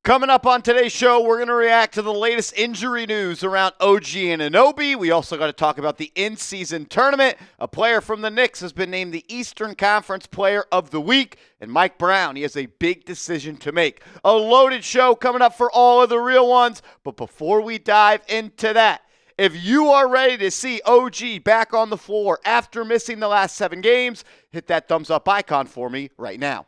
Coming up on today's show, we're going to react to the latest injury news around OG Anunoby. We also got to talk about the in-season tournament. A player from the Knicks has been named the Eastern Conference Player of the Week. And Mike Brown, he has a big decision to make. A loaded show coming up for all of the real ones. But before we dive into that, if you are ready to see OG back on the floor after missing the last 7 games, hit that thumbs up icon for me right now.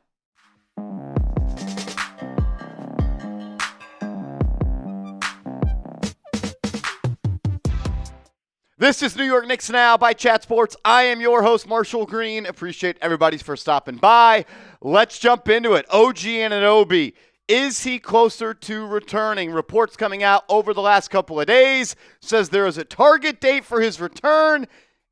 This is New York Knicks Now by Chat Sports. I am your host, Marshall Green. Appreciate everybody for stopping by. Let's jump into it. OG Anunoby. Is he closer to returning? Reports coming out over the last couple of days says there is a target date for his return,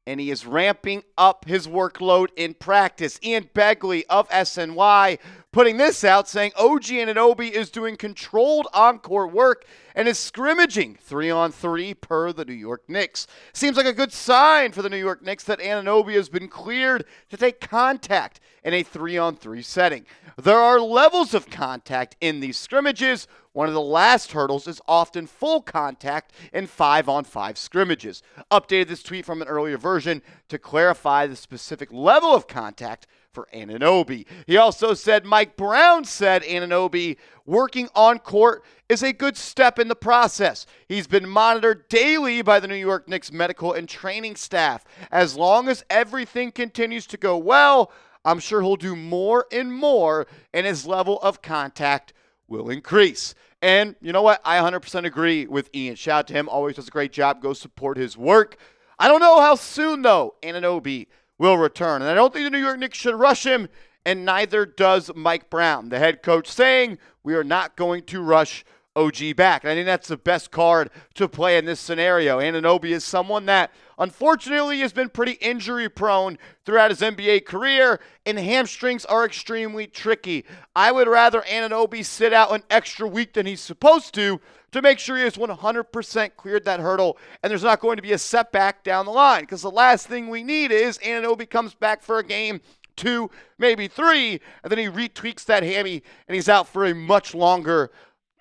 and he is ramping up his workload in practice. Ian Begley of SNY putting this out, saying OG Anunoby is doing controlled on-court work and is scrimmaging 3-on-3 per the New York Knicks. Seems like a good sign for the New York Knicks that Anunoby has been cleared to take contact in a 3-on-3 setting. There are levels of contact in these scrimmages. One of the last hurdles is often full contact in 5-on-5 scrimmages. Updated this tweet from an earlier version to clarify the specific level of contact for Anunoby. He also said Mike Brown said Anunoby working on court is a good step in the process. He's been monitored daily by the New York Knicks medical and training staff. As long as everything continues to go well, I'm sure he'll do more and more, and his level of contact will increase. And you know what? I 100% agree with Ian. Shout out to him. Always does a great job. Go support his work. I don't know how soon, though, Anunoby will return. And I don't think the New York Knicks should rush him, and neither does Mike Brown, the head coach, saying we are not going to rush OG back. And I think that's the best card to play in this scenario. Anunoby is someone that, unfortunately, has been pretty injury-prone throughout his NBA career, and hamstrings are extremely tricky. I would rather Anunoby sit out an extra week than he's supposed to make sure he has 100% cleared that hurdle and there's not going to be a setback down the line. Because the last thing we need is Anunoby comes back for a game, 2, maybe 3, and then he retweaks that hammy and he's out for a much longer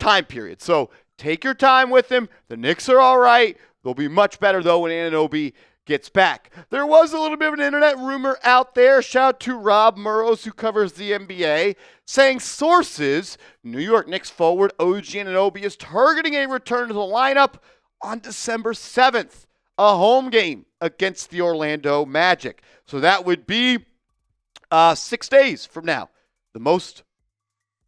time period. So take your time with him. The Knicks are all right. They'll be much better, though, when Anunoby gets back. There was a little bit of an internet rumor out there. Shout out to Rob Murrows, who covers the NBA, saying sources, New York Knicks forward OG Anunoby is targeting a return to the lineup on December 7th, a home game against the Orlando Magic. So that would be 6 days from now. The most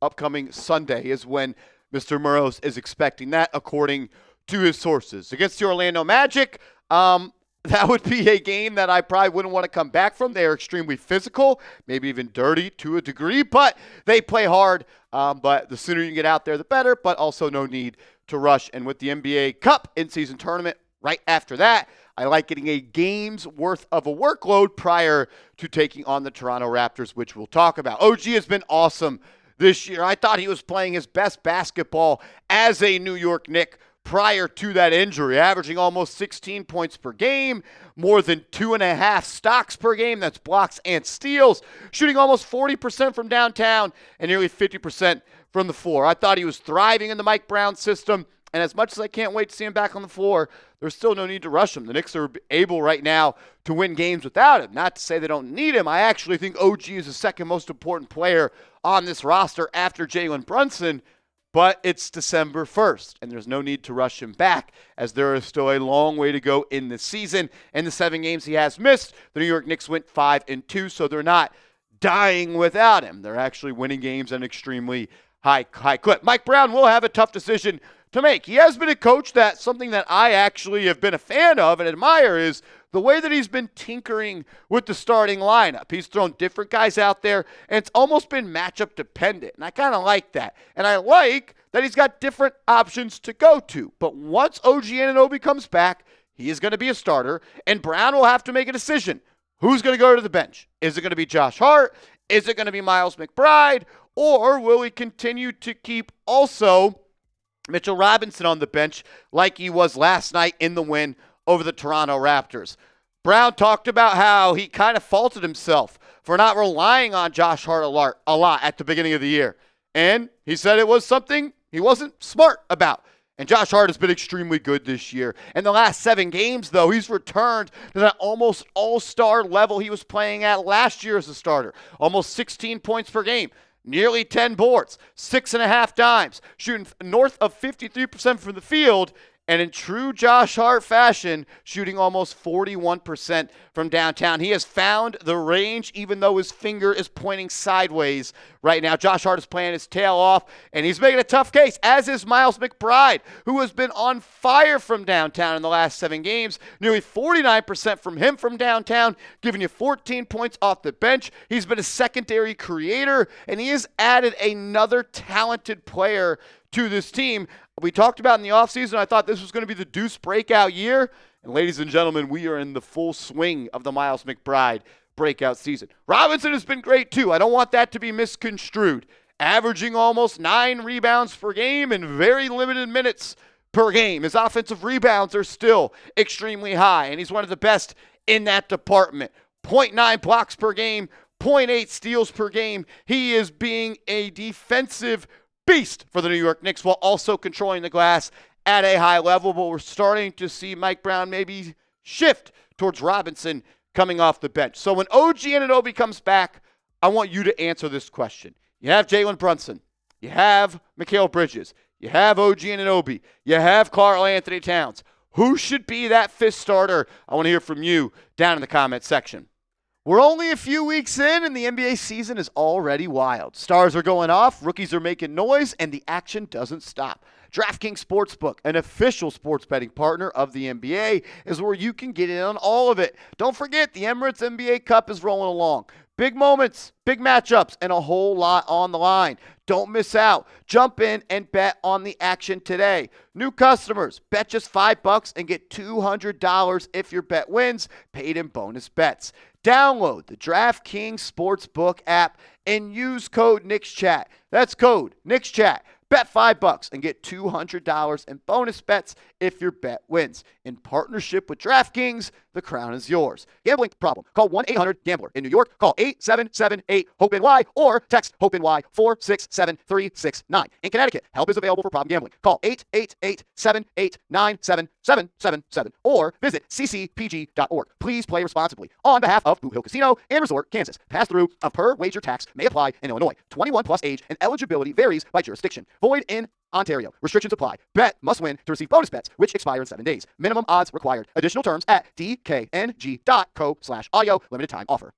upcoming Sunday is when Mr. Murrows is expecting that, according to his sources. Against the Orlando Magic, that would be a game that I probably wouldn't want to come back from. They are extremely physical, maybe even dirty to a degree, but they play hard. But the sooner you get out there, the better, but also no need to rush. And with the NBA Cup in-season tournament right after that, I like getting a game's worth of a workload prior to taking on the Toronto Raptors, which we'll talk about. OG has been awesome this year. I thought he was playing his best basketball as a New York Knick prior to that injury, averaging almost 16 points per game, more than 2.5 stocks per game, that's blocks and steals, shooting almost 40% from downtown and nearly 50% from the floor. I thought he was thriving in the Mike Brown system, and as much as I can't wait to see him back on the floor, there's still no need to rush him. The Knicks are able right now to win games without him. Not to say they don't need him. I actually think OG is the second most important player on this roster after Jalen Brunson, but it's December 1st, and there's no need to rush him back as there is still a long way to go in the season. In the 7 games he has missed, the New York Knicks went 5-2, so they're not dying without him. They're actually winning games at an extremely high clip. Mike Brown will have a tough decision to make. He has been a coach that something that I actually have been a fan of and admire is the way that he's been tinkering with the starting lineup. He's thrown different guys out there, and it's almost been matchup dependent, and I kind of like that. And I like that he's got different options to go to. But once OG Anunoby comes back, he is going to be a starter, and Brown will have to make a decision. Who's going to go to the bench? Is it going to be Josh Hart? Is it going to be Miles McBride? Or will he continue to keep also Mitchell Robinson on the bench like he was last night in the win over the Toronto Raptors? Brown talked about how he kind of faulted himself for not relying on Josh Hart a lot at the beginning of the year. And he said it was something he wasn't smart about. And Josh Hart has been extremely good this year. In the last 7 games, though, he's returned to that almost all-star level he was playing at last year as a starter. Almost 16 points per game, nearly 10 boards, 6.5 dimes, shooting north of 53% from the field, and in true Josh Hart fashion, shooting almost 41% from downtown. He has found the range, even though his finger is pointing sideways right now. Josh Hart is playing his tail off, and he's making a tough case, as is Miles McBride, who has been on fire from downtown in the last 7 games. Nearly 49% from him from downtown, giving you 14 points off the bench. He's been a secondary creator, and he has added another talented player to this team. We talked about in the offseason, I thought this was going to be the Deuce breakout year. And ladies and gentlemen, we are in the full swing of the Miles McBride breakout season. Robinson has been great too. I don't want that to be misconstrued. Averaging almost 9 rebounds per game and very limited minutes per game. His offensive rebounds are still extremely high, and he's one of the best in that department. 0.9 blocks per game, 0.8 steals per game. He is being a defensive beast for the New York Knicks while also controlling the glass at a high level. But we're starting to see Mike Brown maybe shift towards Robinson coming off the bench. So when OG Anunoby comes back, I want you to answer this question. You have Jalen Brunson. You have Mikal Bridges. You have OG Anunoby. You have Karl-Anthony Towns. Who should be that 5th starter? I want to hear from you down in the comments section. We're only a few weeks in, and the NBA season is already wild. Stars are going off, rookies are making noise, and the action doesn't stop. DraftKings Sportsbook, an official sports betting partner of the NBA, is where you can get in on all of it. Don't forget, the Emirates NBA Cup is rolling along. Big moments, big matchups, and a whole lot on the line. Don't miss out. Jump in and bet on the action today. New customers, bet just $5 and get $200 if your bet wins, paid in bonus bets. Download the DraftKings Sportsbook app and use code KNICKSCHAT. That's code KNICKSCHAT. Bet $5 and get $200 in bonus bets if your bet wins. In partnership with DraftKings, the crown is yours. Gambling problem? Call 1-800-GAMBLER. In New York, call 877-8-HOPE-NY or text HOPE-NY 467-369. In Connecticut, help is available for problem gambling. Call 888-789-7777 or visit ccpg.org. Please play responsibly. On behalf of Boot Hill Casino and Resort, Kansas. Pass-through of per wager tax may apply in Illinois. 21 plus age and eligibility varies by jurisdiction. Void in Ontario. Restrictions apply. Bet must win to receive bonus bets, which expire in 7 days. Minimum odds required. Additional terms at dkng.co/audio. Limited time offer.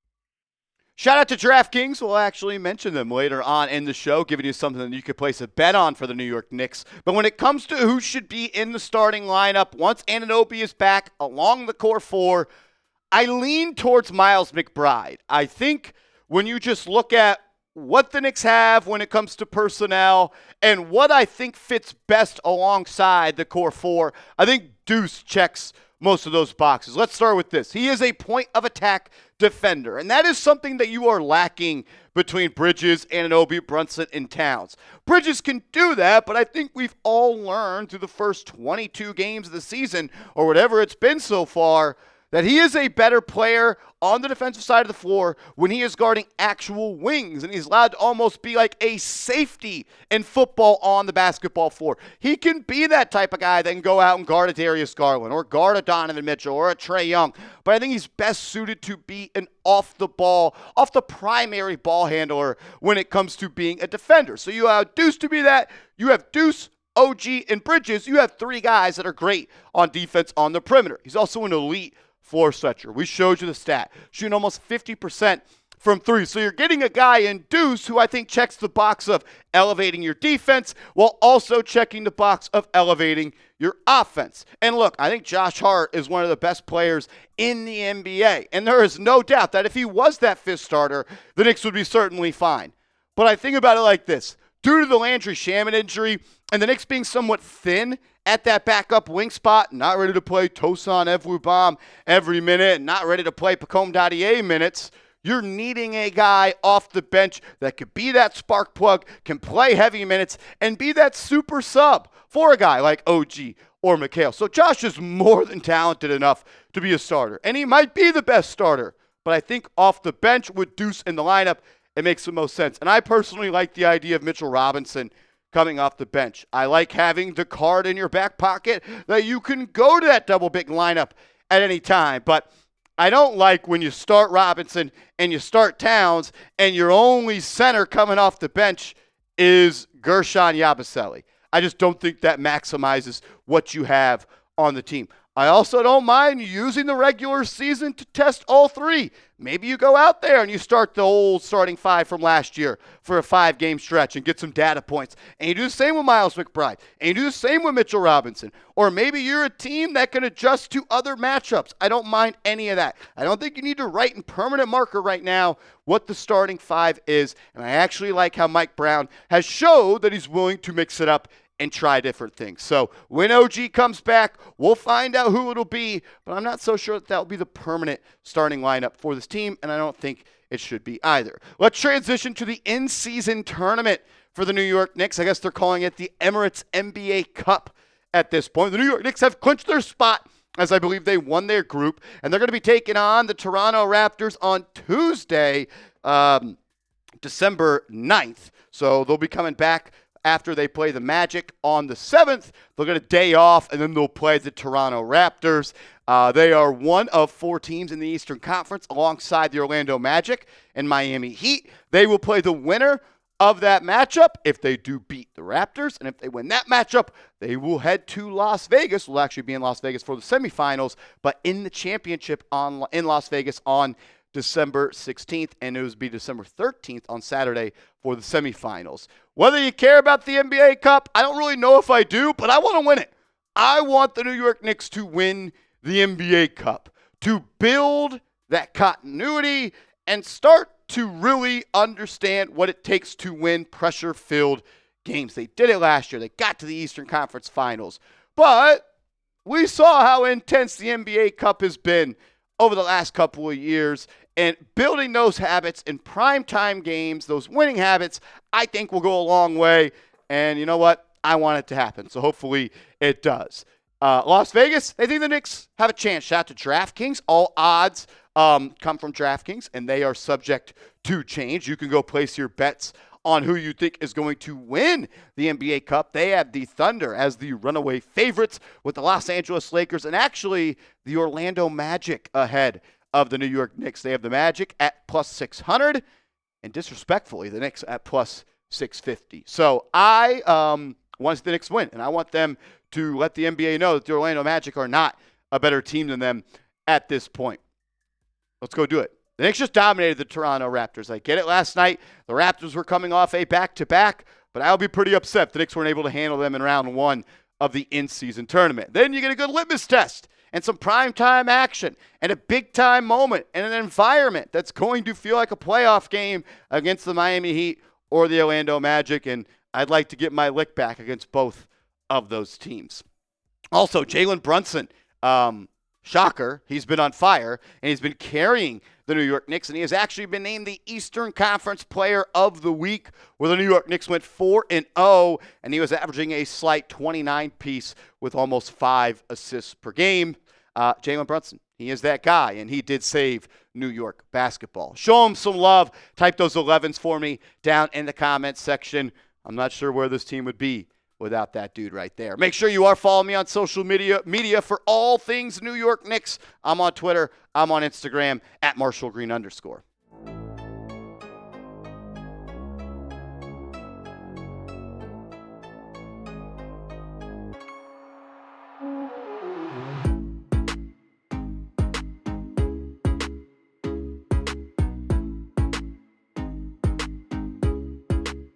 Shout out to DraftKings. We'll actually mention them later on in the show, giving you something that you could place a bet on for the New York Knicks. But when it comes to who should be in the starting lineup, once Anunoby is back along the core 4, I lean towards Miles McBride. I think when you just look at what the Knicks have when it comes to personnel and what I think fits best alongside the core 4, I think Deuce checks most of those boxes. Let's start with this. He is a point of attack defender, and that is something that you are lacking between Bridges, Anunoby, Brunson, and Towns. Bridges can do that, but I think we've all learned through the first 22 games of the season, or whatever it's been so far, that he is a better player on the defensive side of the floor when he is guarding actual wings, and he's allowed to almost be like a safety in football on the basketball floor. He can be that type of guy that can go out and guard a Darius Garland or guard a Donovan Mitchell or a Trae Young, but I think he's best suited to be an off the primary ball handler when it comes to being a defender. So you have Deuce to be that. You have Deuce, OG, and Bridges. You have 3 guys that are great on defense on the perimeter. He's also an elite floor stretcher. We showed you the stat. Shooting almost 50% from 3. So you're getting a guy in Deuce who I think checks the box of elevating your defense while also checking the box of elevating your offense. And look, I think Josh Hart is one of the best players in the NBA. And there is no doubt that if he was that 5th starter, the Knicks would be certainly fine. But I think about it like this. Due to the Landry Shamet injury and the Knicks being somewhat thin at that backup wing spot, not ready to play Tosan Evlubam every minute, not ready to play Pacome Dadier minutes, you're needing a guy off the bench that could be that spark plug, can play heavy minutes, and be that super sub for a guy like OG or Mikal. So Josh is more than talented enough to be a starter, and he might be the best starter, but I think off the bench with Deuce in the lineup, it makes the most sense. And I personally like the idea of Mitchell Robinson coming off the bench. I like having the card in your back pocket that you can go to that double big lineup at any time. But I don't like when you start Robinson and you start Towns and your only center coming off the bench is Gershon Yabusele. I just don't think that maximizes what you have on the team. I also don't mind using the regular season to test all three. Maybe you go out there and you start the old starting five from last year for a 5-game stretch and get some data points. And you do the same with Miles McBride. And you do the same with Mitchell Robinson. Or maybe you're a team that can adjust to other matchups. I don't mind any of that. I don't think you need to write in permanent marker right now what the starting five is. And I actually like how Mike Brown has showed that he's willing to mix it up and try different things. So when OG comes back, we'll find out who it'll be, but I'm not so sure that will be the permanent starting lineup for this team, and I don't think it should be either. Let's transition to the in-season tournament for the New York Knicks. I guess they're calling it the Emirates NBA Cup at this point. The New York Knicks have clinched their spot, as I believe they won their group, and they're going to be taking on the Toronto Raptors on Tuesday, December 9th. So they'll be coming back after they play the Magic on the 7th. They'll get a day off, and then they'll play the Toronto Raptors. They are one of 4 teams in the Eastern Conference alongside the Orlando Magic and Miami Heat. They will play the winner of that matchup if they do beat the Raptors. And if they win that matchup, they will head to Las Vegas. We'll actually be in Las Vegas for the semifinals, but in the championship in Las Vegas on December 16th, and it will be December 13th on Saturday for the semifinals. Whether you care about the NBA Cup, I don't really know if I do, but I want to win it. I want the New York Knicks to win the NBA Cup, to build that continuity and start to really understand what it takes to win pressure-filled games. They did it last year. They got to the Eastern Conference Finals. But we saw how intense the NBA Cup has been over the last couple of years, and building those habits in primetime games, those winning habits, I think will go a long way. And you know what? I want it to happen. So hopefully it does. Las Vegas, they think the Knicks have a chance. Shout out to DraftKings. All odds come from DraftKings, and they are subject to change. You can go place your bets on who you think is going to win the NBA Cup. They have the Thunder as the runaway favorites with the Los Angeles Lakers and actually the Orlando Magic ahead of the New York Knicks. They have the Magic at plus 600 and disrespectfully the Knicks at plus 650. So I want to see the Knicks win, and I want them to let the NBA know that the Orlando Magic are not a better team than them at this point. Let's go do it. The Knicks just dominated the Toronto Raptors. I get it last night. The Raptors were coming off a back-to-back, but I'll be pretty upset if the Knicks weren't able to handle them in round 1 of the in-season tournament. Then you get a good litmus test and some prime-time action and a big-time moment and an environment that's going to feel like a playoff game against the Miami Heat or the Orlando Magic, and I'd like to get my lick back against both of those teams. Also, Jalen Brunson, shocker, he's been on fire, and he's been carrying the New York Knicks, and he has actually been named the Eastern Conference Player of the Week, where the New York Knicks went 4-0, and he was averaging a slight 29-piece with almost 5 assists per game. Jalen Brunson, he is that guy, and he did save New York basketball. Show him some love. Type those 11s for me down in the comments section. I'm not sure where this team would be without that dude right there. Make sure you are following me on social media for all things New York Knicks. I'm on Twitter. I'm on Instagram at @MarshallGreen_.